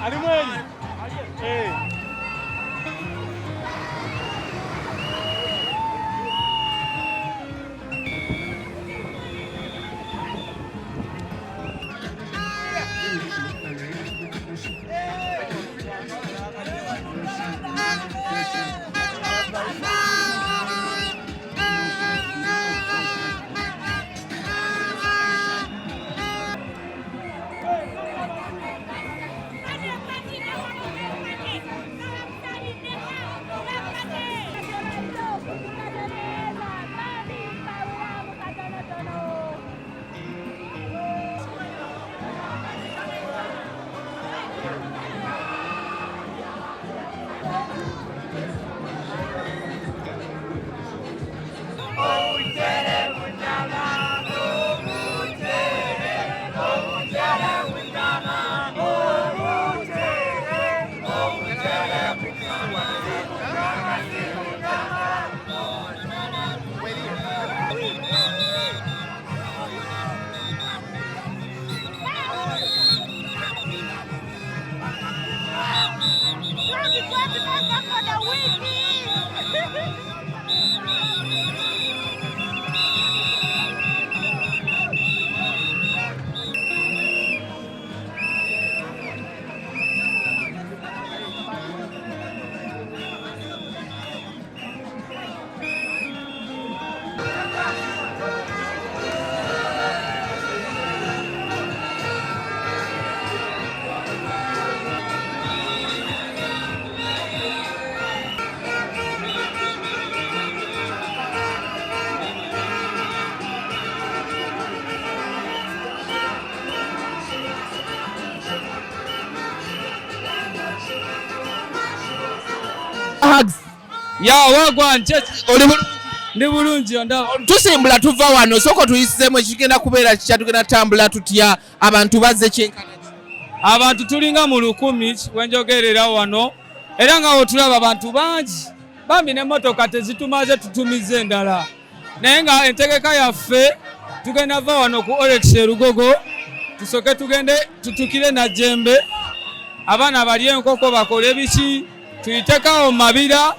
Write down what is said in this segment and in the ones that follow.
Alimweli. Ya wagwa nche ndi bulungi onda tusimbula tuva wano soko tuyisizemu ekigenda kubeera kikyatugenda tambula tutya abantu bazze kyenkana abantu tulinga mu 100 wenjogerera wano era nga otulaba abantu bangi bambi n'emmotoka tezitumaze tutumize endala naye nga entegeka yaffe tugenda va wano ku Olex Rugogo tusoke tugende tutukire na jembe abaana bali enkoko bakole biki tuyitekawo mabira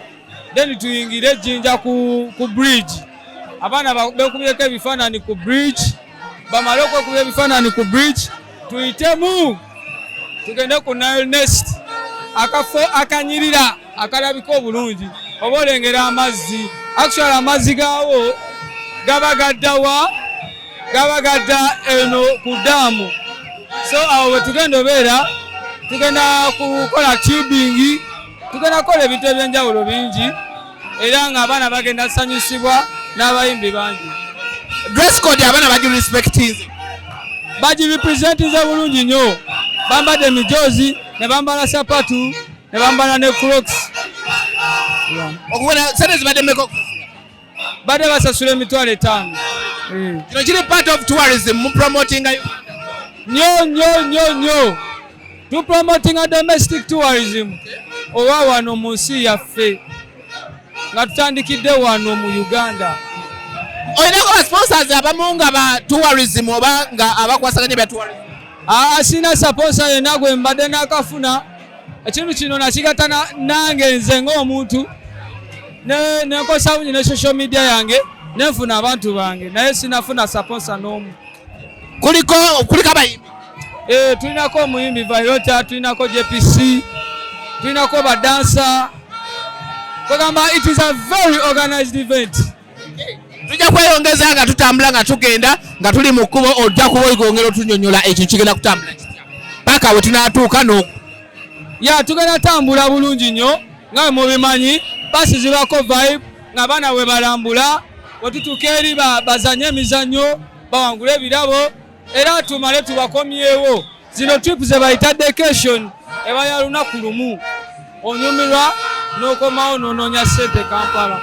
then tuyingire jinja ku bridge abaana bakubyeko ebifaananyi ku bridge bamale okwekuba ebifaananyi ku bridge tuyitemu tugende ku Nile Nest akafo akanyirira akalabika obulungi oba olengera amazzi actually amazzi gaawo gabagaddawa gabagadda eno ku daamu so awo bwe tugenda obeera tugenda kukola tubing tugenda kukola ebintu ebyenjawulo bingi era nga abaana bagenda sanyusibwa n'abayimbi bangi. Dress code abaana bagirespectinze bagirepresentinze bulungi nnyo bambadde emijozi ne bambala sapatu ne bambala ne crocs okubona sente zibadde mmeka badde basasula $5,000 kino kiri part of tourism mu promoting nnyo to promoting a domestic tourism owa wano mu nsi yaffe nga tutandikidde wano mu Uganda. Olinako ba sponsors abamu nga ba tourism oba nga abakwasaganya bya tourism? Sina sponsor yenna gwe mbadde nakafuna ekintu kino nakigatta nange nze ng'omuntu nenkosa bungi ne social media yange nenfuna abantu bange naye sinafuna sponsor n'omu. Kuliko abayimbi? Tulinako omuyimbi Vailota, tulinako JPC, tulinako badansa. Kugamba it is a very organized event. Tujja kweyongeza nga tutambula nga tugenda nga tuli mu kkubo ojja kuba oyigongera otunyonyola ekyo kigenda kutambula kitya paka we tunaatuuka n'oku. Ya tugenda tambula bulungi nnyo nga mubimanyi basizibako vibe nga baana we balambula wetutuuka eri bazanye emizannyo bawangula ebirabo era tumale tubakomyewo. Zino trip ze bayita vacation eba ya lunaku lumu onyumirwa n'okomawo n'onoonya ssente Kampala.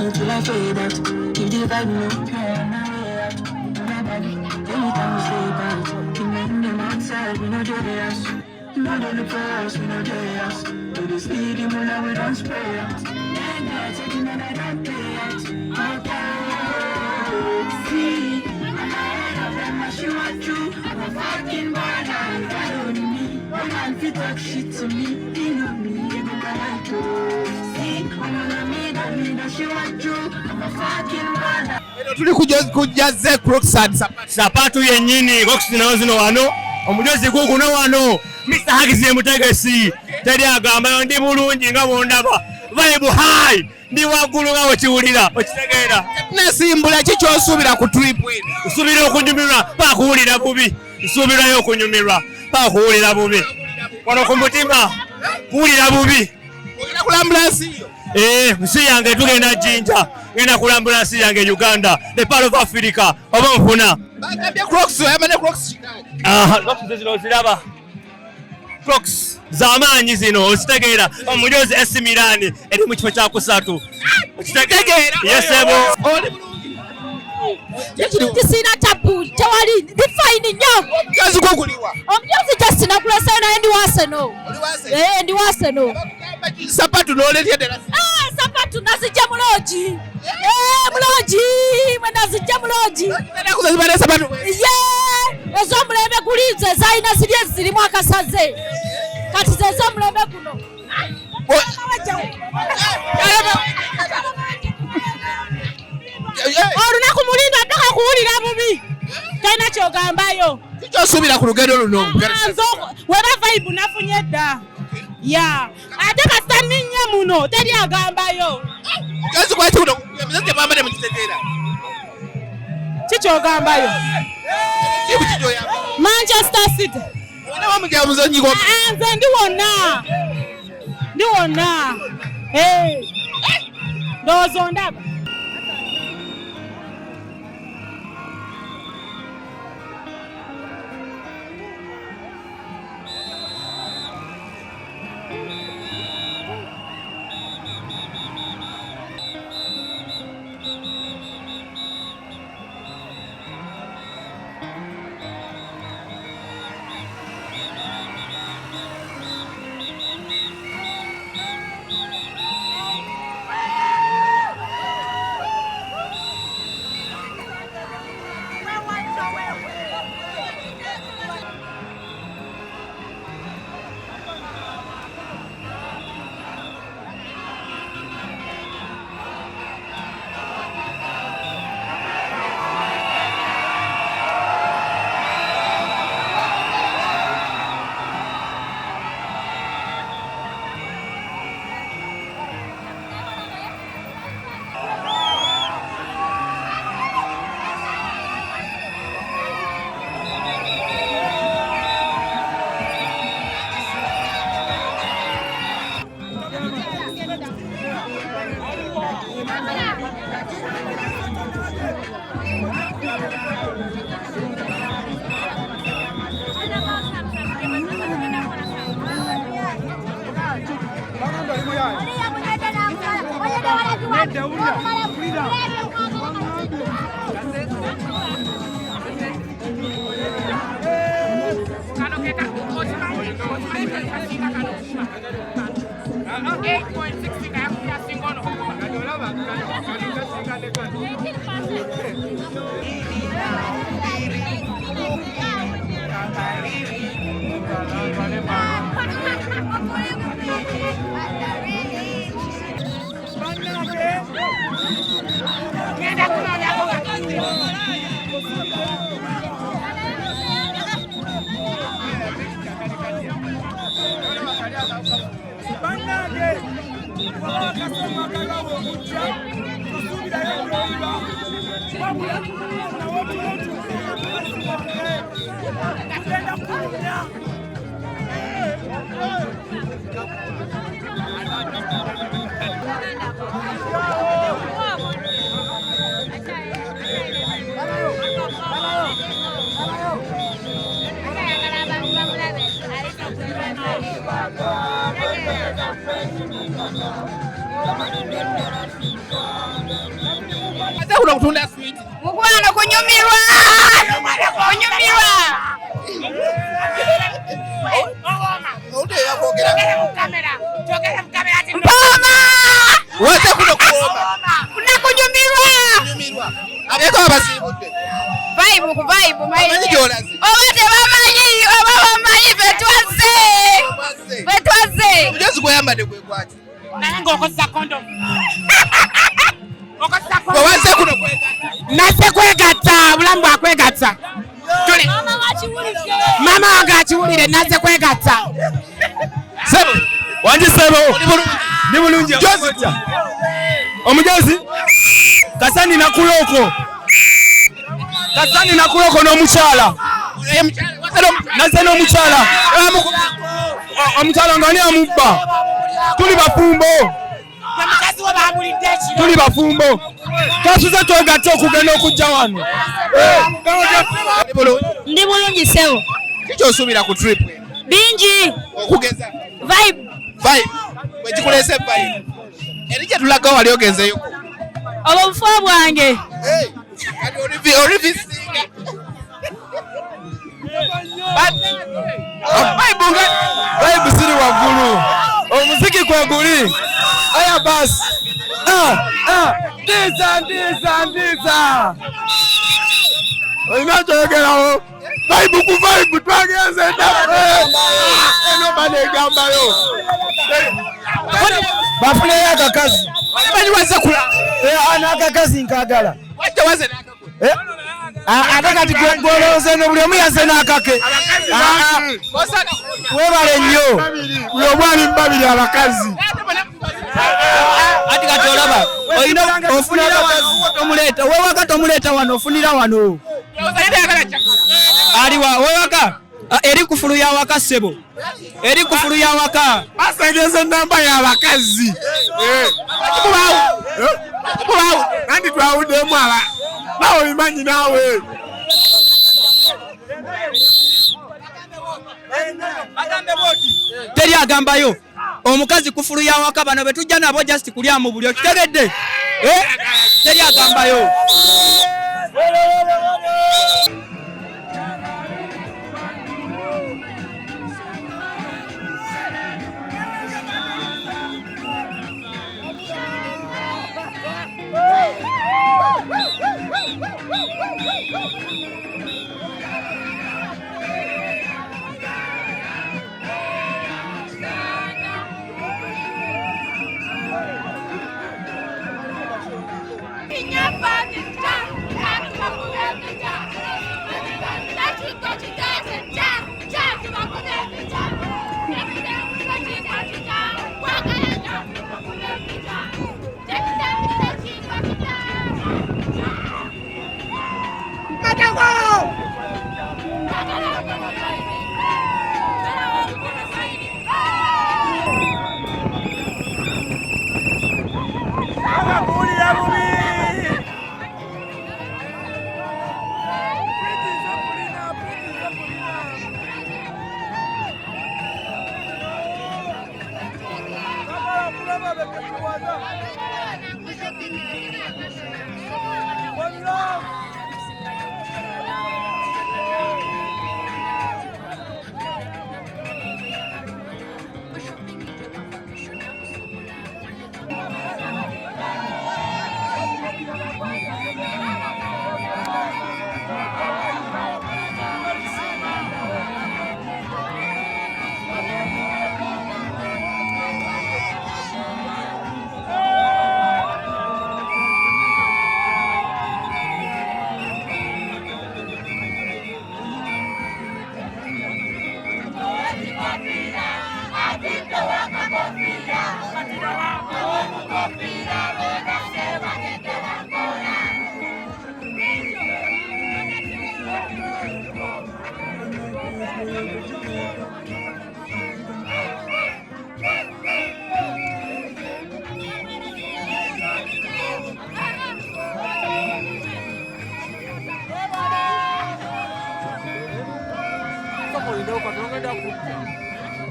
Until I fade out, keep the vibe low, yeah, on my way out. Nobody, anytime we stay out, keep making them outside, we know they us. You know they look for us, we know they us. Do this lead, when I we don't spray out. Nah, taking that I don't play out. Okay, see, I'm ahead of them, I show what you. I'm a fucking bad man, follow me. One man fit talk shit to me, you know me, you go like you. See, I'm gonna meet that she want you. I'm a fucking bad. Tuli kujaze Crocs sapatu yennyini Crocs nazo zino wano omujozi guguno wano Mr. Hagize Mutegesi teri agamba ndi bulungi nga bondaba vibe high ndi waggulu nga wekiwulira okitegeera nesimbula kiki osuubira ku trip usuubira okunyumirwa paka kuwulira bubi nsuubirayo okunyumirwa paka kuwulira bubi wano ku mutima kuwulira bubi olina kulambula nsi nsi yange tugenda Jinja ngenda kulambula nsi yange Uganda the part of Africa oba nfuna bagambye Crocs yamane Crocs Crocs zino ziraba Crocs z'amaanyi zino okitegeera omujozi AC Milan eri mu kifo kya kusatu okitegeera yesebo Kisina tabu tewali define nnyo omujozi guguliwa omujozi jasina kulesa na ndi Arsenal ndi Arsenal sapatu noletya dela sapatu nazijja muloji muloji mwe nazijja muloji nenda kuzibale sapatu ezo mulembe gulize zaina ziri zirimu akasaze kati zezo mulembe guno olunaku mulindo ddaka kuwulira bubi talina kyogambayo kyosuubira ku lugendo luno weba vibe nafunye dda ate kasita ninnya muno teri agambayo kikyogambayo Manchester City nze ndi wonna ndowooza ondaba Mukwano kunyumirwa. Mpoma. Wase kuno kuomba. Kuna kunyumirwa. Abeko abasibudde. Vibe ku vibe mayi. Obate bamanyi betwaze. Mujezi kuyambade kwe kwati. Nango okozesa condom. Wase kuno kwegatta. Nase kwegatta bulambu akwegatta. Mama wange akiwulire nase kwegatta. Sebo. Wanji sebo. Ni bulungi. Omujezi. Kasani na kuloko n'omukyala. Nase n'omukyala. Omukyala ngani amubba. Tuli bafumbo. Twasuze twegatta okugenda okujja wano. Ndi bulungi sebo. Kicho osubira ku trip. Bingi. Okugeza. Vibe. Bwe kikulese vibe. Erije tulaga wali ogenzeyo. Obufu bwange. Olivi singa. Vibe ziri waggulu. Omuziki kweguli. Aya basi. Ndiza. Oyina kyogerawo. Vibe ku vibe twagenze dda. Eno banegambayo. Bafune akakazi. Bali waze kula. Ana akakazi nkagala. Wajja waze nakako. Akakati gwolooze ne buli omu yaze n'akake. Webale nnyo. Buli omwami mbabiri abakazi. Ati kati olaba. Oyina ofunira wano tomuleeta. Wewaka tomuleeta wano ofunira wano. Aliwa wewaka. Eri kufulu ya waka sebo. Eri kufulu ya waka. Basengeze namba ya bakazi. Kubawo. Nandi twawudde mwala. Bawo imanyi nawe. Teri agambayo. Omukazi kufulu ya waka bano betujja nabo just kulya mu bulyo kitegedde. Teri agambayo.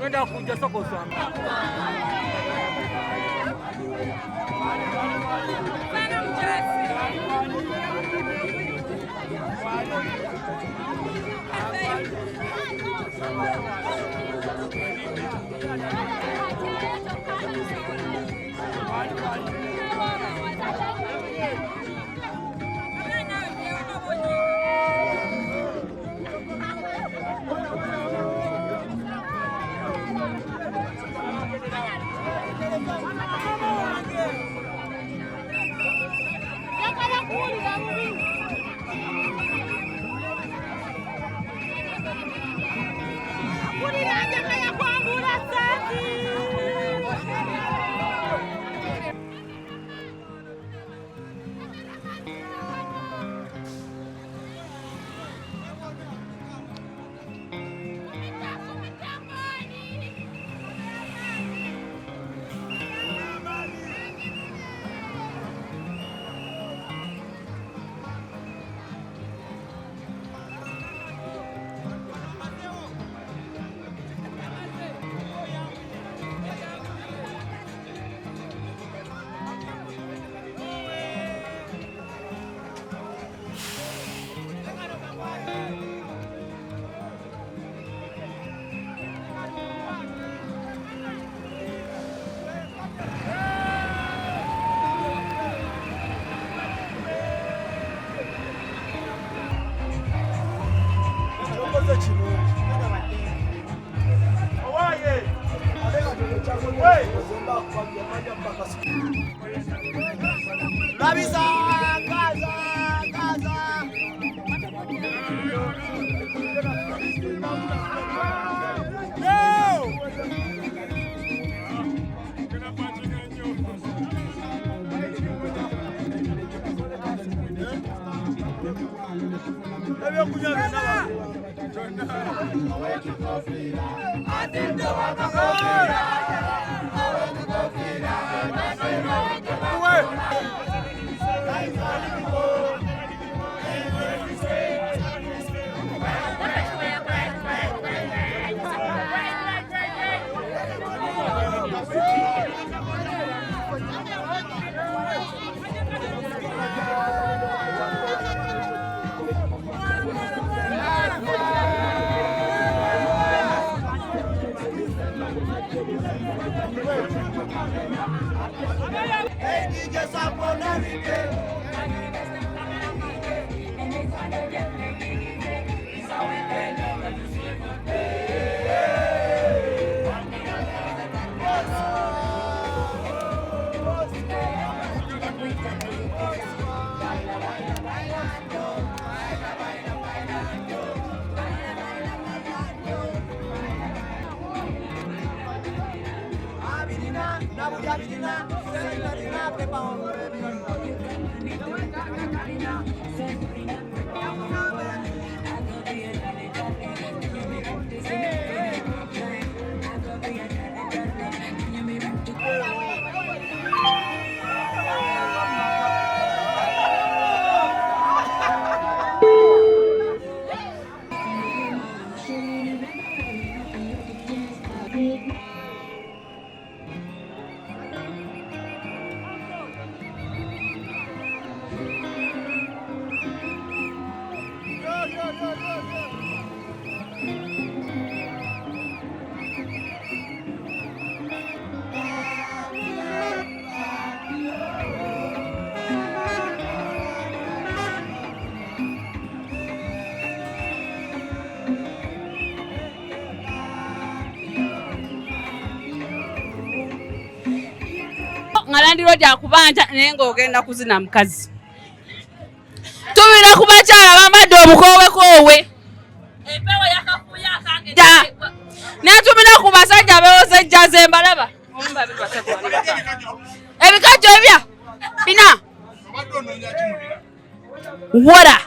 Wenda kuja soko sana. Ngalandiro lya kubanja naye ng'ogenda kuzina mukazi. Tubira ku bakyala bambadde obukoowe. Empewo yakafuya akange. Netubira ku basajja bewoze jjaze mbalaba. Ebikajjo ebya bina. Wora.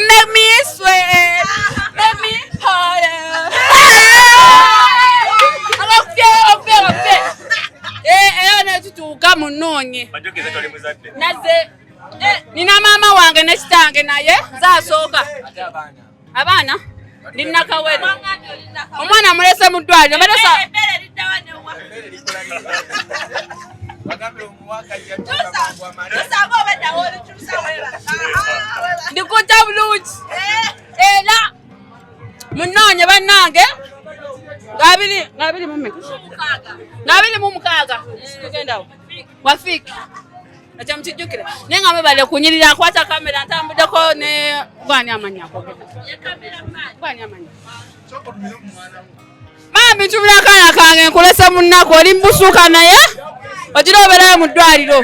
Make me sweat. Make me harder. Tutuuka munonye. Bakyekoze toli muzadde. Naze nina mama wange ne kitange naye zaasooka. Abaana Nina kawere. Omwana mulese mu ddwaliro. Ndikuta bulungi. Era munoonye bannange ngabiri mu mukaaga. Tugenda wafiki. Acha mtijukire. Nenga mebale kunyirira akwata kamera ntambuddeko ne gwani amanyako. Gwani amanya. Mami tumira kana kange nkolesa munnako oli mbusuka naye. Ojira oberayo mu ddwaliro.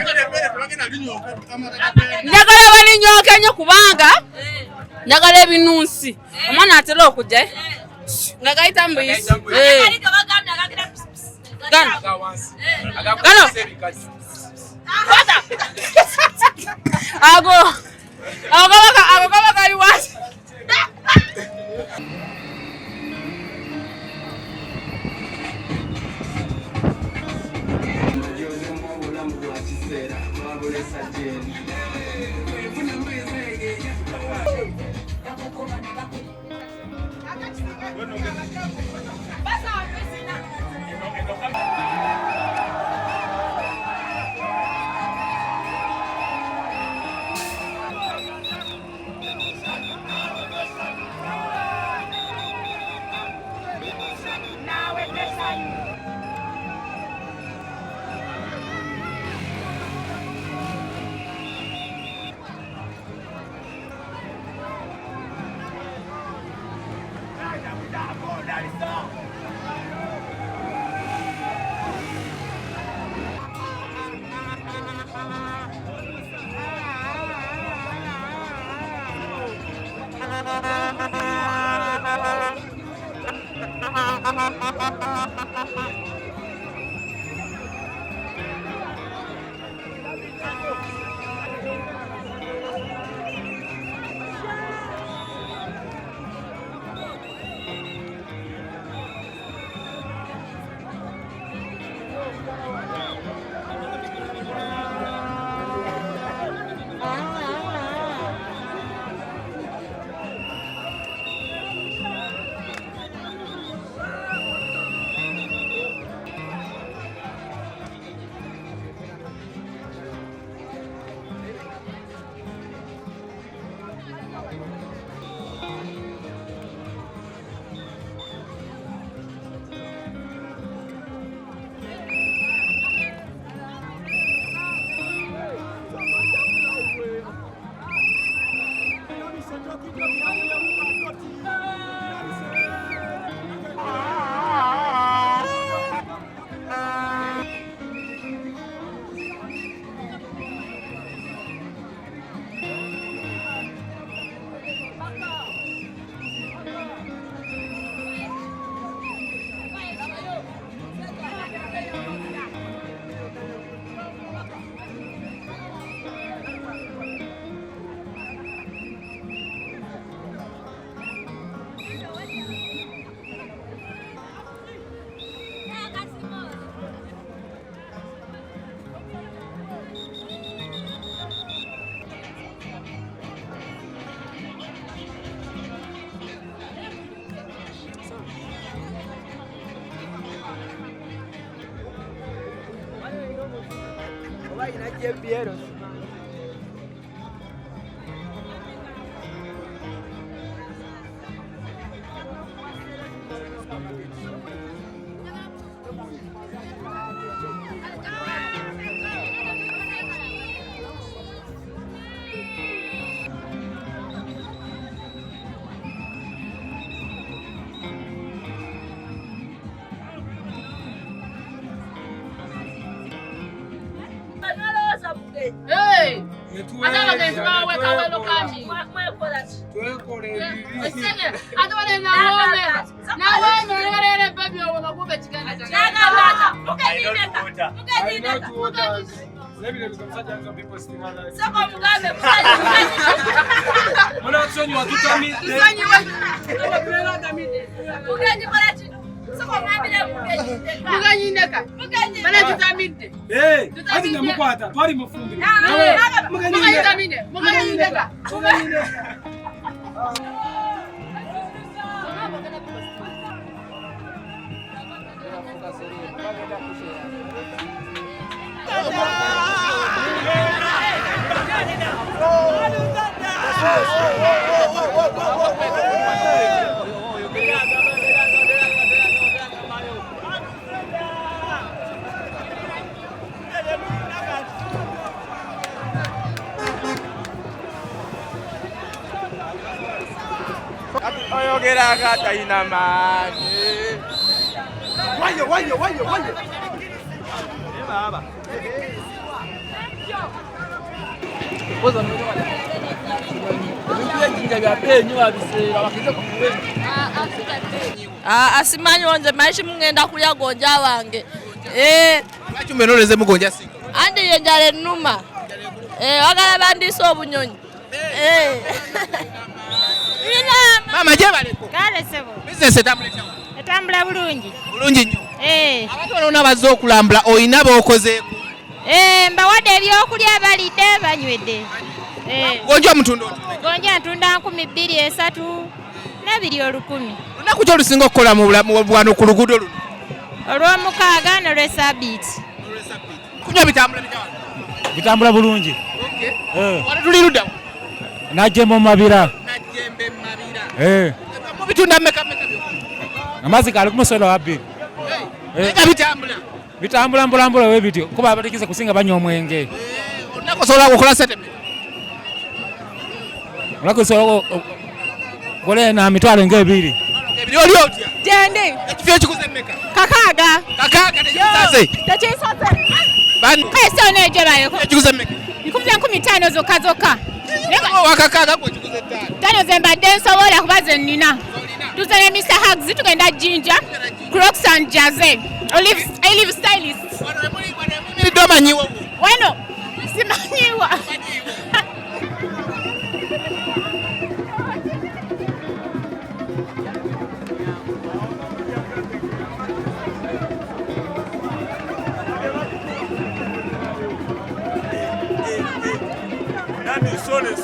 Njagala balinyoke nnyo kubanga njagala ebinunsi. Omwana atera okujja nga gayita mbuyisi. Gano. Kwata. Ago kali wasi. Hey! Ataba ke tuma we ka we lokami. Ataba na home. Na home rere baby o na kube chikana. Maybe there is some people still alive. Soko mugabe. Mwana kusonyi watutami. Kusonyi watutami. Mugaji parachi. Soko mwambile mugaji. Mugaji ndeka. Bana tutaminde. Ati namukwata twali mufundi. Mugaji ndeka. Mugaji ndeka. oyogera nga talina maanyi. Wayo. Baba. Asimanyi nze maishi mungenda kulya gonja wange. Lwaki mbenoleze mugonja singa? Andi yenjala ennuma. Wagala bandiisa obunyonyi. Mama gye baleko. Kale sebo. Bizinesi etambula Etambula bulungi. bulungi nnyo. Abantu bano bazze okulambula oyina b'okozeeko. Mbawadde ebyokulya balidde banywedde. Gonja omutunda otya? Gonja ntunda 2,200 n'ebiri 1,000. Lunaku ki olusinga okukola mu bulamu wano ku luguudo luno? Olw'omukaaga n'olw'essabbiiti. Kunywa bitambula bitya wano? Bitambula bulungi. Wano tuli ludda wa? Najjembe mu mabira. Najjembe mu mabira. Mubitunda mmeka byokka? Amazzi gali ku musola wa 2. Nga bitambula? Bitambula mbulambula we bityo kuba abatikize kusinga banywa omwenge. Olunaku osobola okukola sente mmeka? Olunaku osobola kola na mitwalo ng'ebiri. Ebiri oli otya? Jende. Ekifo ekikuze mmeka? Kakaaga. Kakaaga tekisaze? Tekisaze. Bani? Kayisa oneeje baleko. Ekikuze mmeka? 15,000 zokka. Wakakaaga gwe ekikuze ttaano. Tano ze mbadde nsobola kuba ze nnina. Tuzanye Mr. Hugs tugenda Jinja, Crocs and Jazzy. Olive stylist. Mimiridde omanyiwo? Wano simanyiwa. Sorry.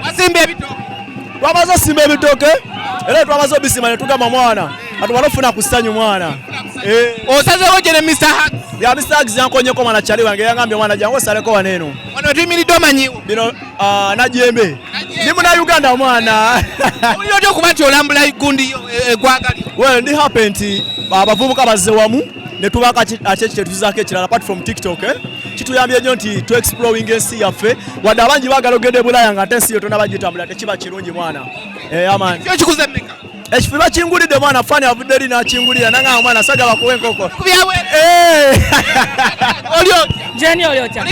Wasimba ebitooke. Twamaze osimba ebitooke era twamaze obisima ne tugamba mwana atubala ofuna ku ssanyu mwana. Osazeewo gye ne Mr. Hugs? Ya Mr. Hugs yankonyeko mwana kyali wange yangambye mwana jangu osaleko wano eno. Wano tuyimiridde omanyiwo? Bino Najjembe. Ndi Munnayuganda mwana. Owulira otya okuba nti olambula gundi eggwanga lyo? Well, ndi happen nti abavubuka bazze wamu ne tubaka ate kitetuzaako ekirala apart from TikTok. Kituyambye nnyo nti tu exploring ensi yaffe wadde abangi baagala ogenda e Bulaaya nga ate ensi yo tonna bagitambula tekiba kirungi mwana. Aman. Kyo kikuze mmeka? Ekifo bakingulidde mwana fani avudde eri n'akingulira nanga mwana saga bakuwe enkoko. Oli otya? Jeni oli otya?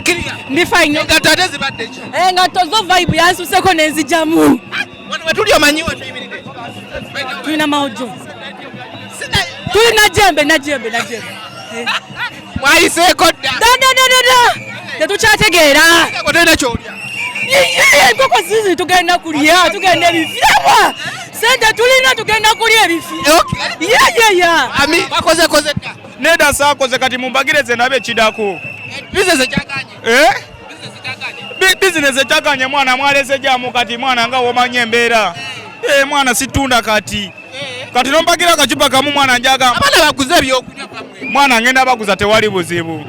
Ndi fine. Engatto ate zibadde ki? Engatto zo vibe yansuseko n'enzijamu. Wano we tuli omanyiwo tuyimiridde? Tulina mawujjo. Tulina Najjembe. Mwayiseeko dda? Da. Tetukyategeera. Tolina kyolya? Enkoko zizi tugenda kulya, tugenda ebifirabwa. Sente tulina tugenda kulya ebifi. Ami bakoze dda? Nedda saakoze kati mumbagire nabe ekidako. Bizinesi ekyaganye? Bizinesi ekyaganye mwana mwaleze gyamu kati mwana nga womanya embeera. Mwana situndda kati nombagira akacupa kamu mwana njagamba. Abaana baguze ebyokunywa mwana ngenda baguza tewali buzibu.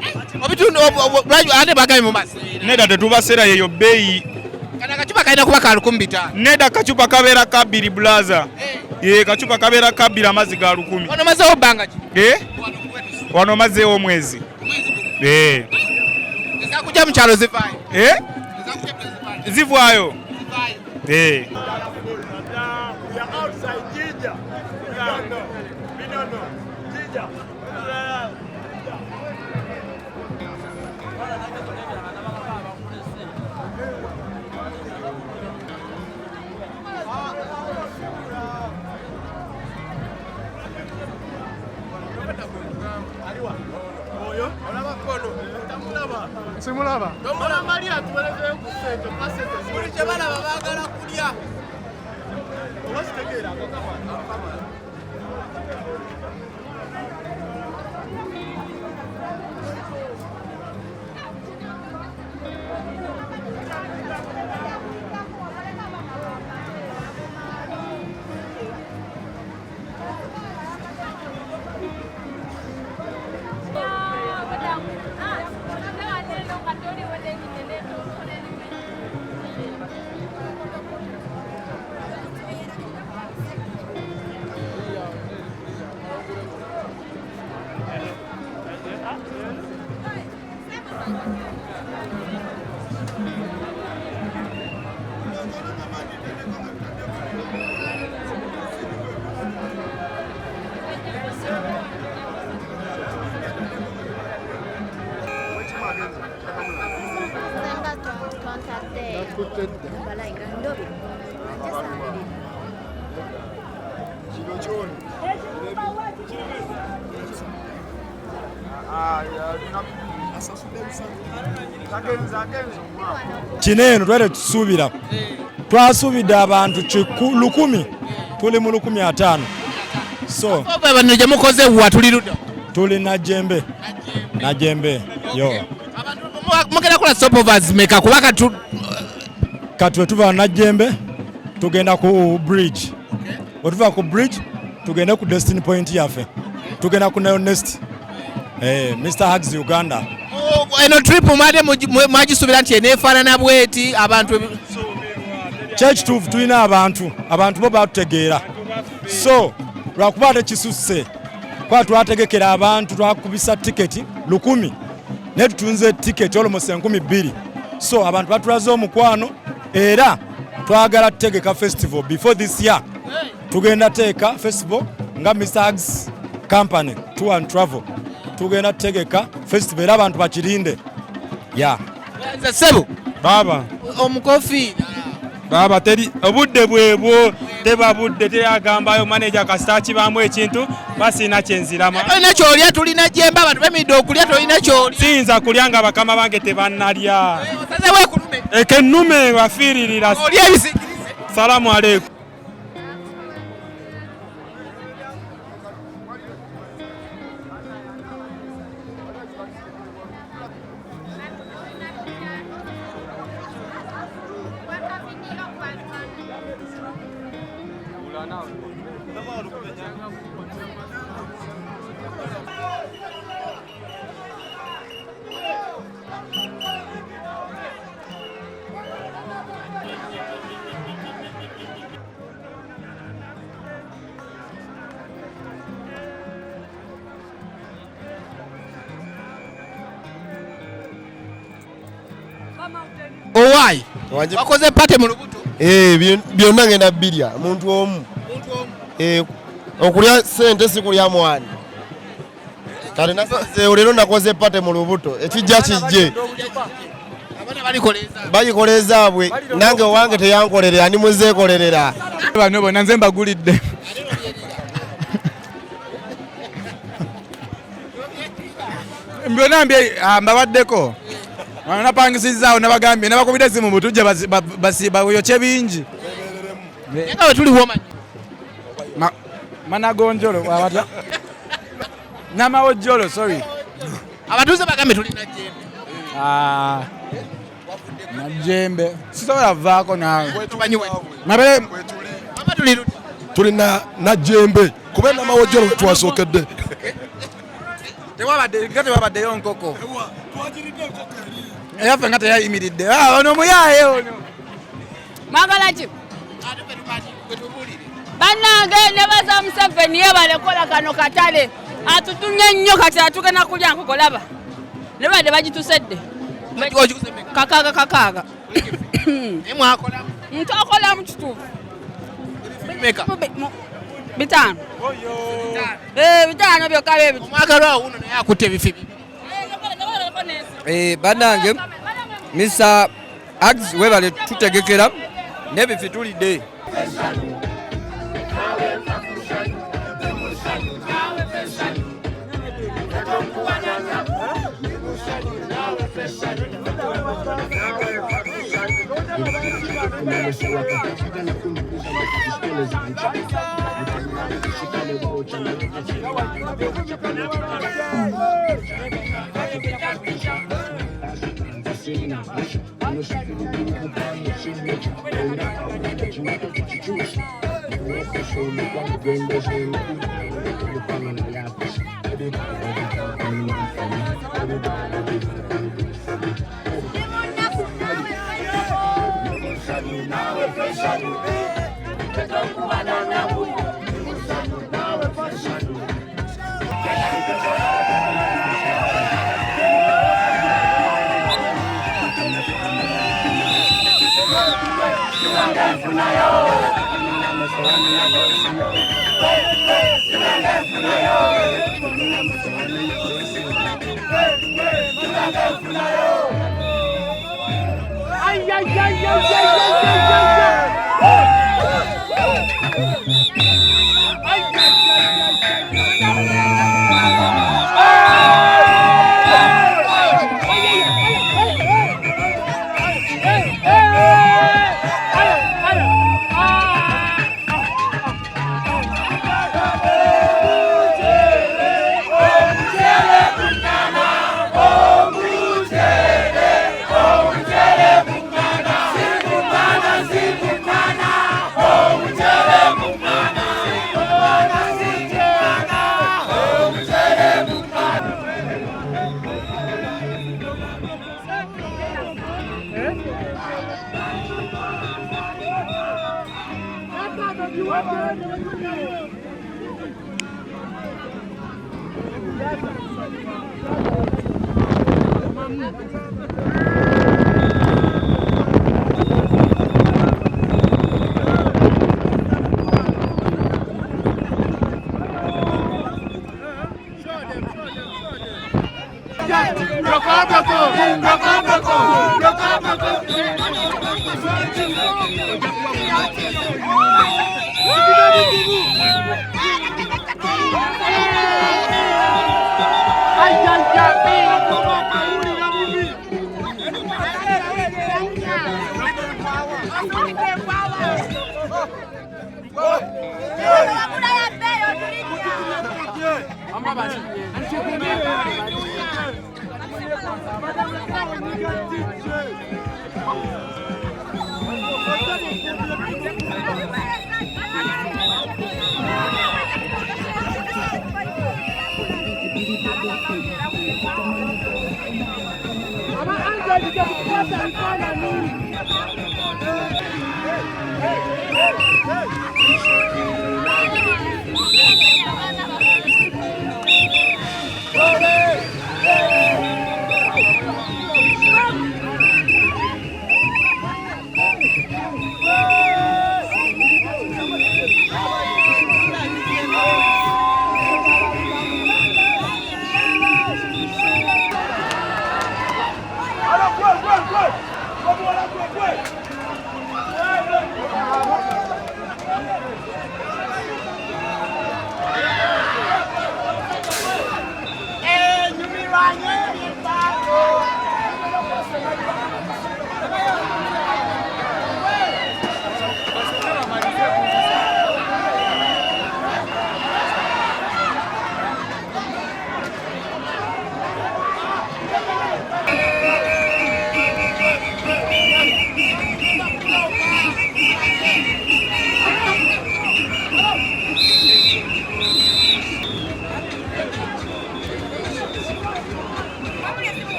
Ate bagambye mu masi? Nedda tetubaseera yeyo bbeeyi. Kano akacupa kalina kuba ka 1,500. Nedda kacupa kabeera ka 2 blaza. Kacupa kabeera ka 2 amazzi ga 1,000. Wano mazeewo bbanga ki? Wano mazeewo omwezi. Ezakujja mu kyalo zivaayo? Zivaayo. Simulaba. Tomala Maria tuweleze ku sente pasete. Buli kye balaba baagala kulya. Owasitegeera akakama. Kino eno twali tusuubira twasuubidde abantu 100 tuli mu 500 so bano gye mukoze wa tuli najjembe yo mugenda kola stopovers meka kuba kati wetuva najjembe tugenda ku bridge wetuva ku bridge tugenda ku destiny point yaffe tugenda ku next Mr. Hugs Uganda. Eno trip mwagisuubira nti eneefaanana bweti abantu church tuufu tulina abantu bo batutegeera so lwakuba tekisusse kwa twategekera abantu twakubisa tiketi 1,000 ne tutunze tiketi almost 2,000 so abantu batulaze omukwano era twagala tutegeka festival before this year tugenda teeka festival nga Mr. Hugs Company Tour and Travel tugenda tegeka festival era abantu bakirinde Sebo baba omukofi baba teri obudde bwebwo tebabudde teyagambayo manager kasita kibamu ekintu basina kyenzirama tolina kyolya tulina jemba abantu bemidde okulya tolina kyolya siyinza kulya nga bakama bange tebannalya osazewo ekulume ekennume bafiiririra olya ebisikirize salamu aleikum Owai wakoze pate mu lubuto byonna ngenda birya muntu omu okulya sente si kulya mwani kale naze lero nakoze pate mu lubuto ekijja kijje bagikoleza abwe nange owange teyankolerera ani muzeekolerera bano bonna nze mbagulidde byonna mbabaddeko napangisizaawo nabagambye nabakubira simu butujja bayoce bingi nga wetuliwo managonjolo namawojjolo sorry abatuuze bagambe tulina jembe najjembe sisobola vaako nawe tulina najjembe kuba namawojjolo wetwasookedde tewabaddeyo nkoko eyaffe nga teyayimiridde ono muyaye ono mwagala ki bannange nebaza Museveni yebalekola kano katale atutumye nnyo kati atugenda kulya nkoko laba ne badde bagitusedde kakaaga ntokola mu kituufu Bitano. Bitano byokka bye. Omwagalwa uno naye akutte ebifi. Bannange Mr. Ags webale tutegekera n'ebifi tulidde.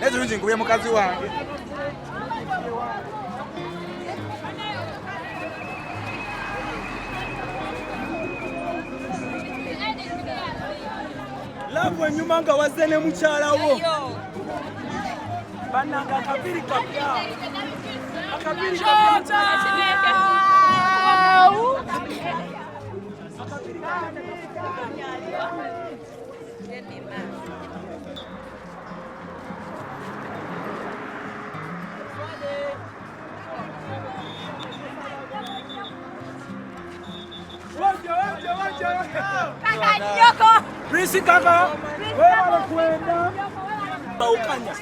Ezo nje nguye mukazi wange. Lavu enyuma nga wazze ne mukyala wo. Bannanga akabiri kapya. Akabiri kapya. Prince kaka. Wewe kwenda. Baukanya.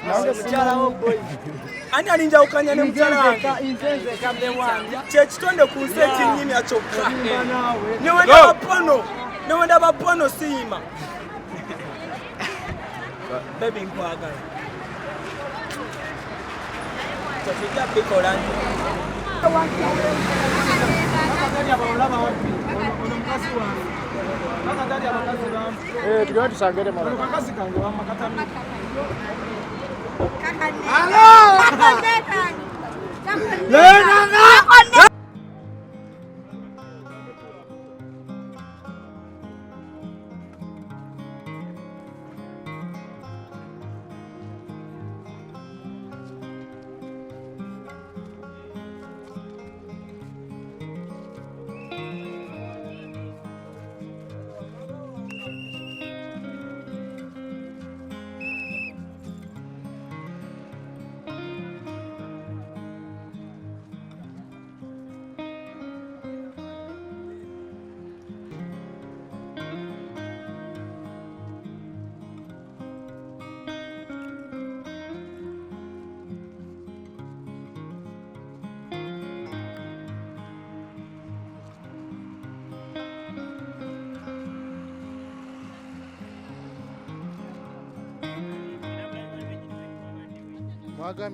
Ani alinja ukanya ne mjana wake. Inzenze kambe wange. Chechitonde ku nseti nyini achoka. Ne wenda bapono sima. Baby nkwagala. Tafika bikolani. Tuliona tusangere mara. Kakasi kange wa makatami. Hello.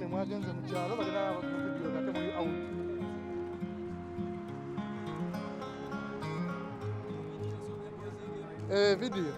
Mwagenze mukyalo bagenda video nate muri out. Video.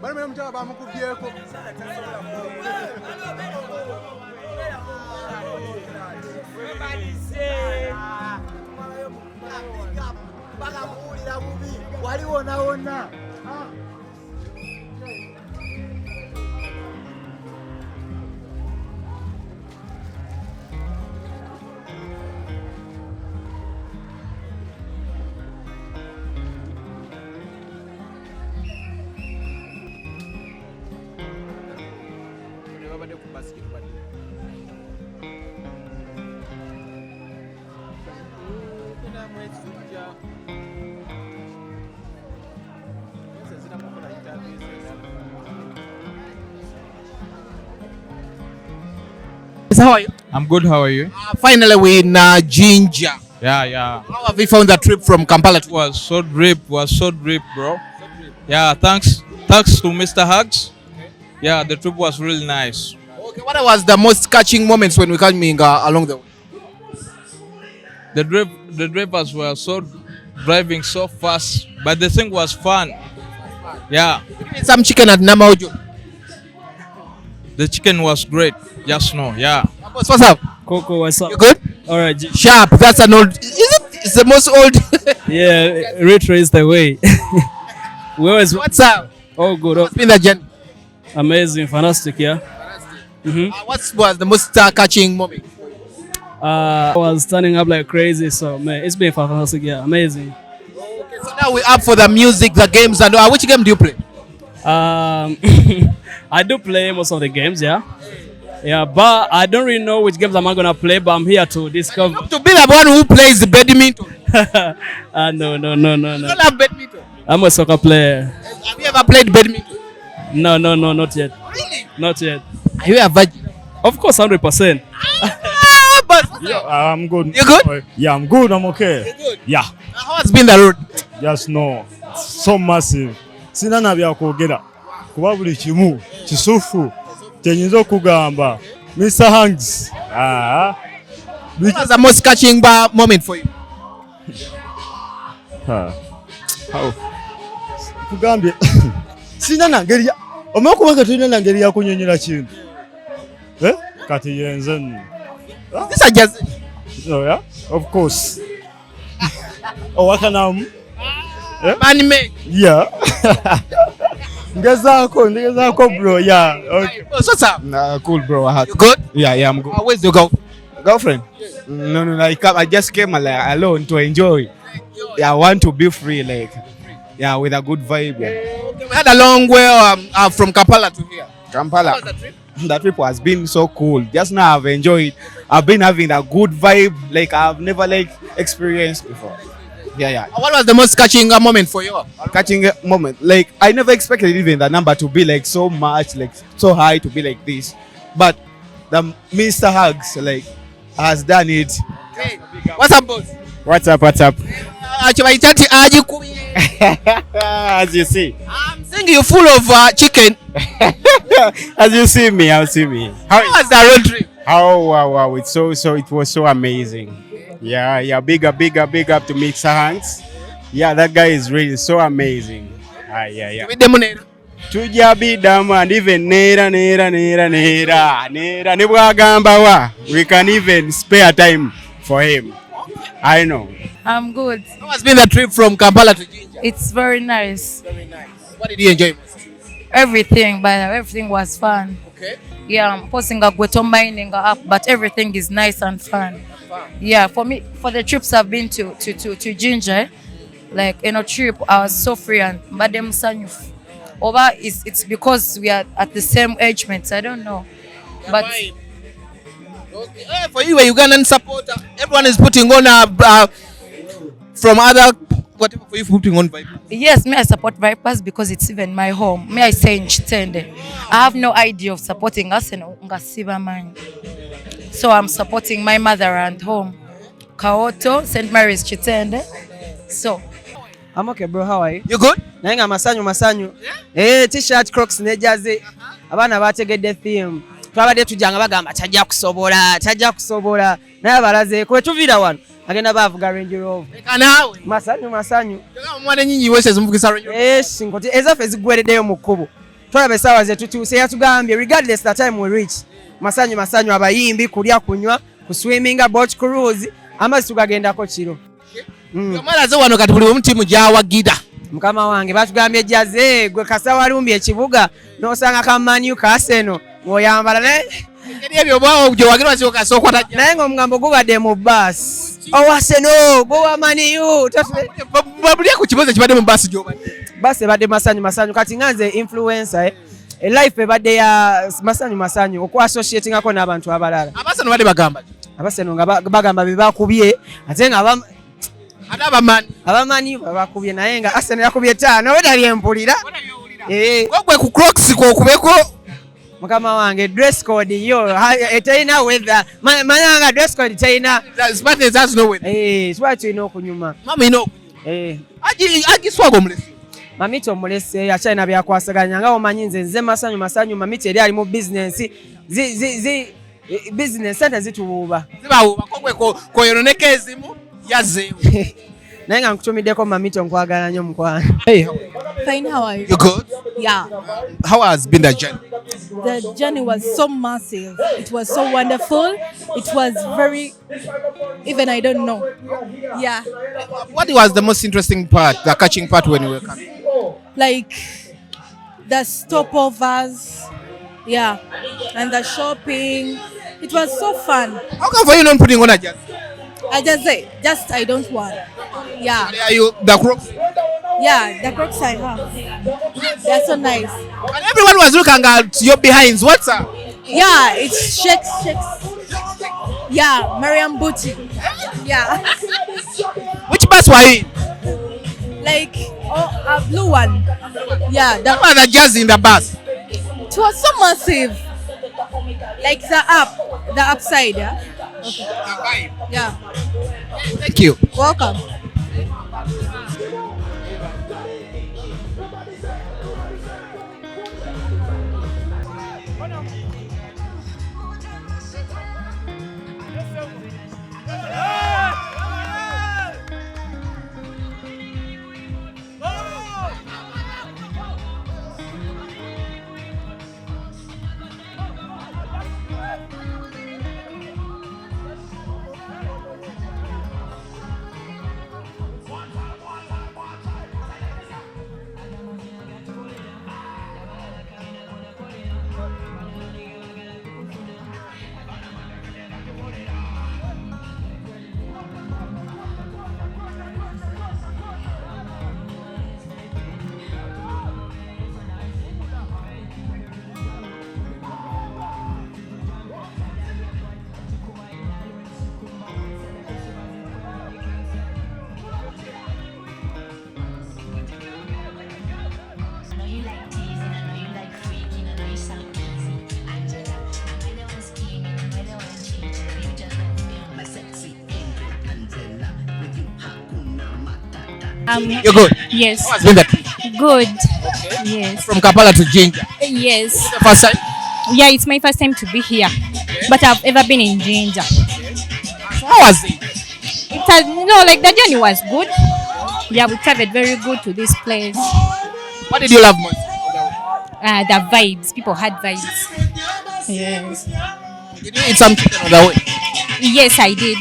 Bana mtaka bamukubyeko. Baka kuulira bubi waliwona wona. How are you? I'm good. How are you? Finally, we're in Ginger. Yeah. How have you found the trip from Kampala? It was so drip, bro. Yeah, thanks to Mr. Hugs. Yeah, the trip was really nice. Okay, what was the most catching moments when we coming along the way? The drivers were driving so fast, but the thing was fun. Yeah. Some chicken at Namaujo. The chicken was great. Just know, yeah. What's up? Coco, what's up? You good? All right. Sharp. That's an old. It's the most old. Yeah, retro is the way. What's up? Oh, good. What's been the journey? Amazing, fantastic, yeah. What was the most catching moment? I was standing up like crazy, so man, it's been fantastic, yeah, amazing. Okay, so now we're up for the music, the games, and which game do you play? I do play most of the games, yeah. Yeah, but I don't really know which games I'm gonna play, but I'm here to discover. You have to be the one who plays the badminton. No. You don't have badminton. I'm a soccer player. Have you ever played badminton? No, not yet. Really? Not yet. Are you a virgin? Of course, 100%. I'm good. You good? Yeah, I'm good. I'm okay. You're good? Yeah. How has been the road? Just no. So massive. Sina na bya kwogera. Kuba buli kimu kisufu kyenyinza okugamba. Mr. Hanks. What was the most catching moment for you? How? Kugambye. Sina na ngeri. Omukubanga tulina na ngeri ya kunyonyola kintu. Kati yenze nno. This is just. Oh yeah, of course. Wakanam. Anime. Yeah. Ngezaako bro. Yeah. Okay. What's up? Nah, cool bro. You good? Yeah, I'm good. Where's your girlfriend? No. I just came alone to enjoy. Yeah, I want to be free, like. Yeah, with a good vibe. Yeah. Okay, we had a long way from Kampala to here. Kampala. How was the trip? The trip has been so cool. Just now I've enjoyed. I've been having a good vibe like I've never like experienced before. Yeah. What was the most catching moment for you? Catching moment. Like I never expected even the number to be like so much, like so high to be like this. But the Mr. Hugs like has done it. Hey, what's up, boss? What's up? As you see. I'm seeing you full of chicken. As you see me. How was the road trip? Oh wow! It was so amazing. Yeah. Big up to Mr. Hanks. Yeah, that guy is really so amazing. Yeah. Tujja bidamu and even nera nebwagamba wa. We can even spare time for him. I know. I'm good. How has been the trip from Kampala to Jinja? It's very nice. What did you enjoy most? Everything, but everything was fun. Okay. Yeah, I'm posting a Gweto mining up, but everything is nice and fun. Yeah, for the trips I've been to Jinja, like trip, I was so free and madam sanyuf. Over it's because we are at the same age mates. I don't know, but. Okay. For you, a Ugandan supporter, everyone is putting on from other whatever for you putting on Vipers. Yes, I support Vipers because it's even my home. I say in Chitende. I have no idea of supporting us in Ngasiba mine. So I'm supporting my mother and home. Kaoto, St. Mary's Chitende. So I'm okay, bro. How are you? You good? Nayenga masanyu. T-shirt, Crocs ne jersey. Abana bategedde theme. Twabadde tujjanga bagamba tajja kusobola naye balaze kwe tuvira wano agenda bavuga Range Rover naawe masanyu omwana nyinyi wese zimuvugisa Range Rover nkoti ezaffe zigwereddeyo mu kkubo twalaba essaawa ze tutuuse yatugambye regardless the time we reach masanyu abayimbi kulya kunywa ku swimming boat cruise amazzi tugagendako kiro omalaze wano kati buli omu tiimu gyawagira mukama wange batugambye jaze gwe kasawalumbye ekibuga n'osanga ka Man U ka Arsenal oyambala naye ebyo bwawo gye wagirwa sio kasoko naye ng'omugambo gubadde mu bus Arsenal gwa Man U babulye ku kiboze kibadde mu bus gy'obadde bus ebadde masanyu kati nganze influencer life ebadde ya masanyu okwassociatingako n'abantu abalala Arsenal badde bagamba Arsenal nga bagamba be bakubye ate nga abamani bakubye naye nga Arsenal yakubye 5 wedali empulira gwe ku Crocs kwokubeko mukama wange dress code yo etalina weather manyanga dress code talina smartness has no weather swati ino okunyuma mama ino agiswago mulesi mamito mulesi achaina byakwasaganya nga omanyi nze masanyu mamito eri ali mu business business center zitubuuba zibabuuba kogwe koyononeka ezimu yazzeewo naye nga nkutumiddeko mamito nkwagala nnyo mukwano. Fine, how are you? You good? Yeah. How has been the journey? The journey was so massive. It was so wonderful. It was very, even I don't know. Yeah. What was the most interesting part, the catching part when you were coming? Like the stopovers, yeah, and the shopping. It was so fun. How come for you not putting on a jacket? I just I don't want. Yeah. Are you the Crocs? Yeah, the Crocs I have. They're so nice. And everyone was looking at your behinds. What's up? Yeah, it's shakes. Yeah, Mariam Booty. Yeah. Which bus were you? Like a blue one. Yeah. What was the jazz in the bus? It was so massive. Like the upside, yeah. Okay. Yeah. Thank you. Welcome. You're good? Yes. How has been the trip? Good. Yes. From Kampala to Jinja. Yes. Is it the first time? Yeah, it's my first time to be here, but I've ever been in Jinja. How was it? It has, like the journey was good. Yeah, we traveled very good to this place. What did you love most? The vibes. People had vibes. Yes. Did you eat some chicken on the way? Yes, I did.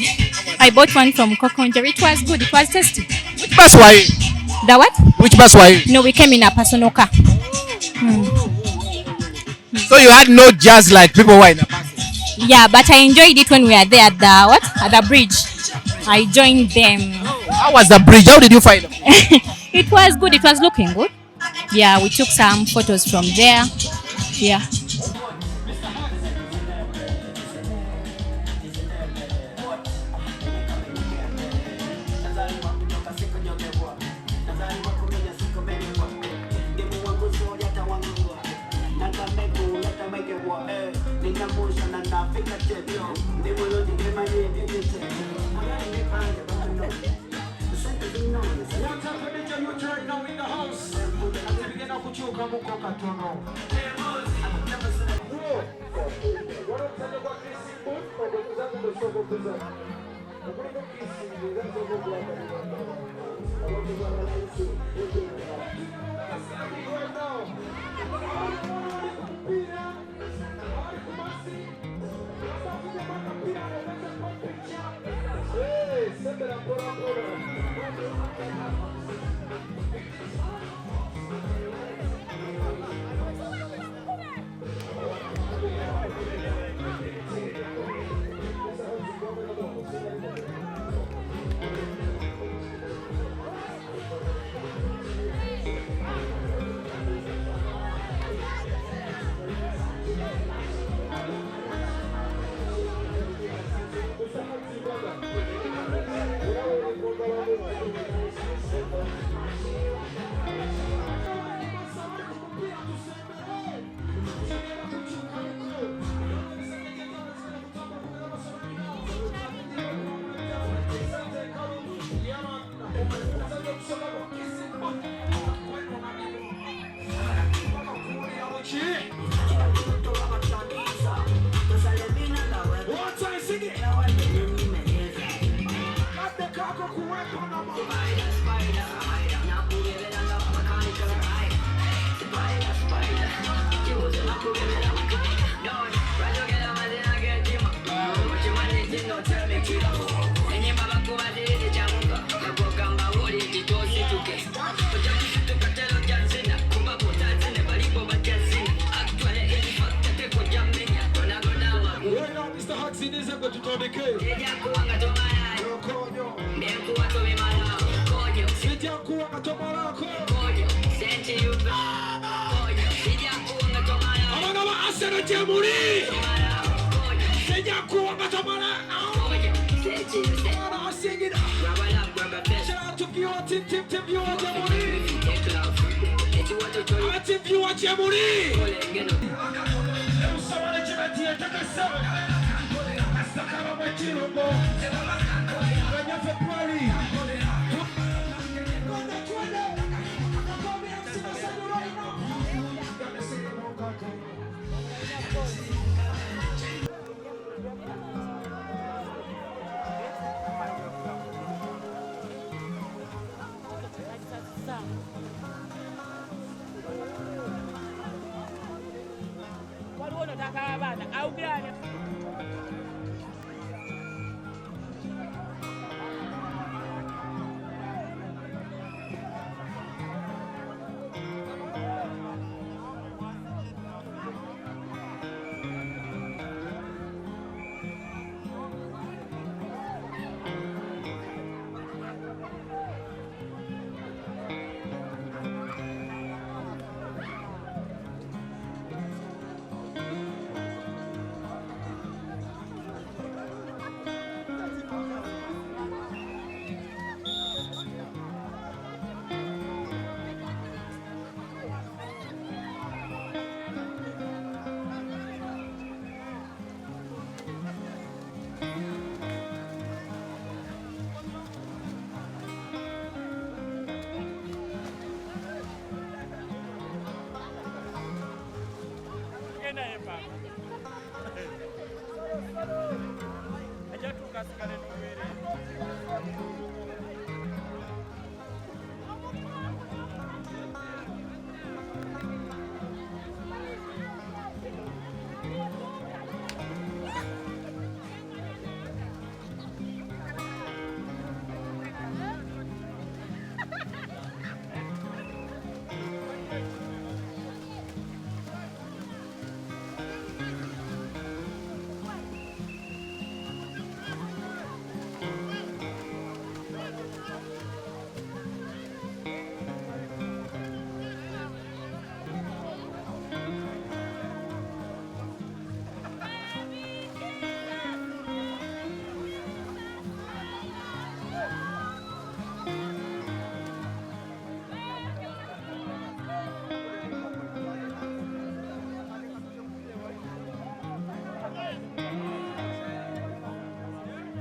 I bought one from Kokonja. It was good. It was tasty. Which bus were you? The what? Which bus were you? No, we came in a personal car. So you had no jazz like people were in the bus? Yeah, but I enjoyed it when we were there at the what? At the bridge. I joined them. How was the bridge? How did you find it? It was good. It was looking good. Yeah, we took some photos from there. Yeah.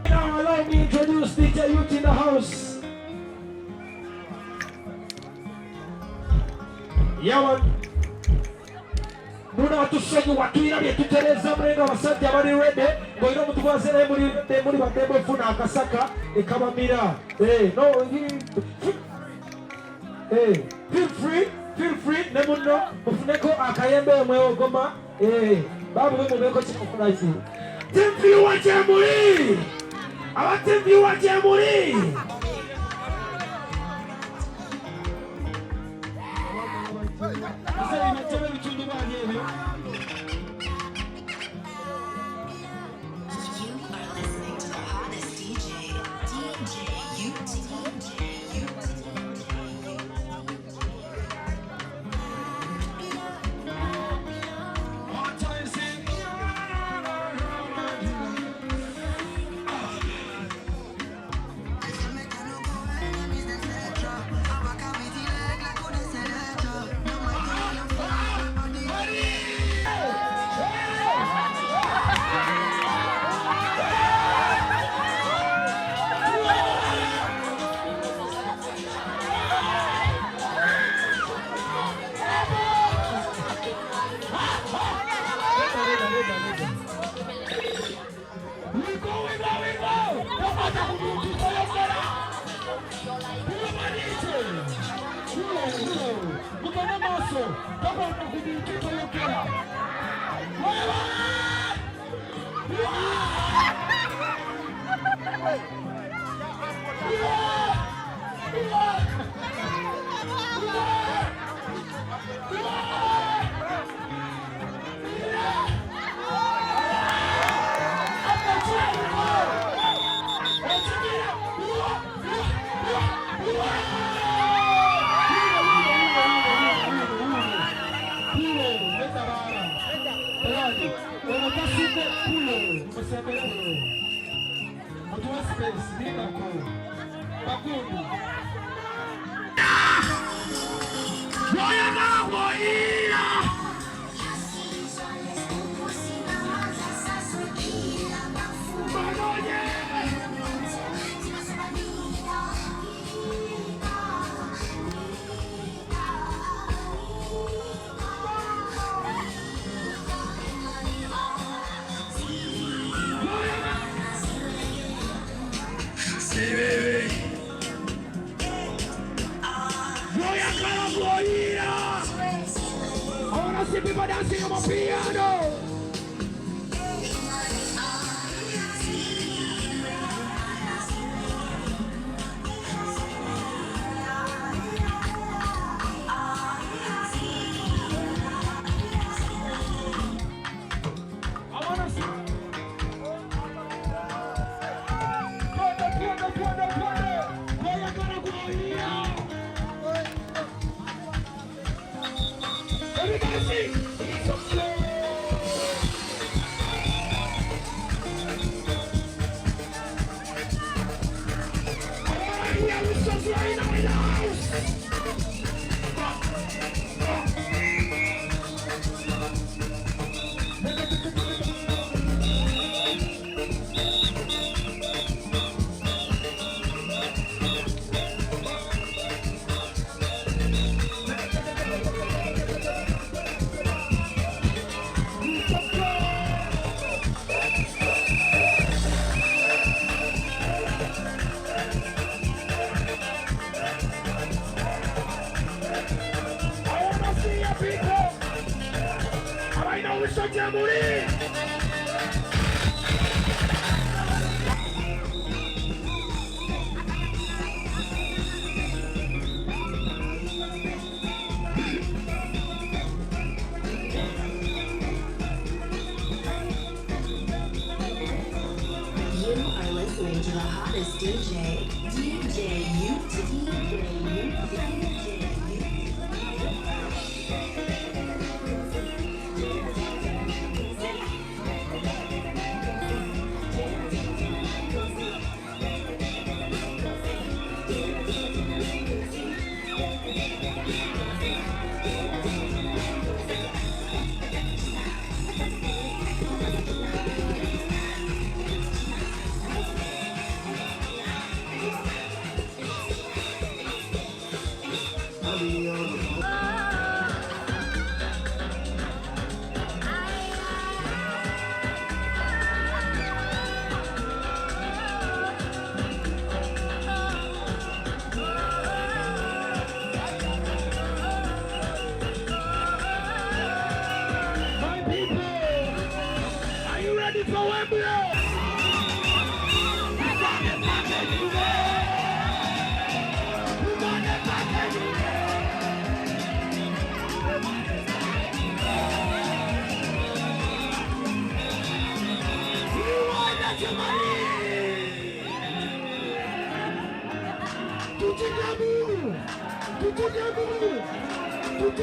Now allow me to introduce DJ Youth in the house. Yaman. Muna tusonyi watwira byetutereza mulenga abasajja bali ready ngoyina omutubaze naye muli badde bwefuna akasaka ekabamira feel free ne munno mufuneko akayembe omwewogoma babu bwe mubeko kimufulaisi temviwa gyemuli abatemviwa gyemuli People dancing on my piano. listening to the hottest DJ, DJ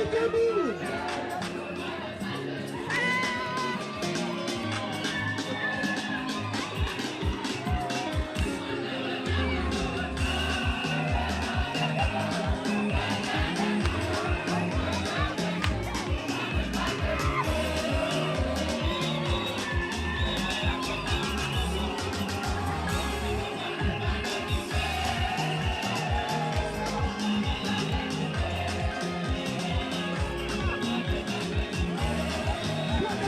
Tudo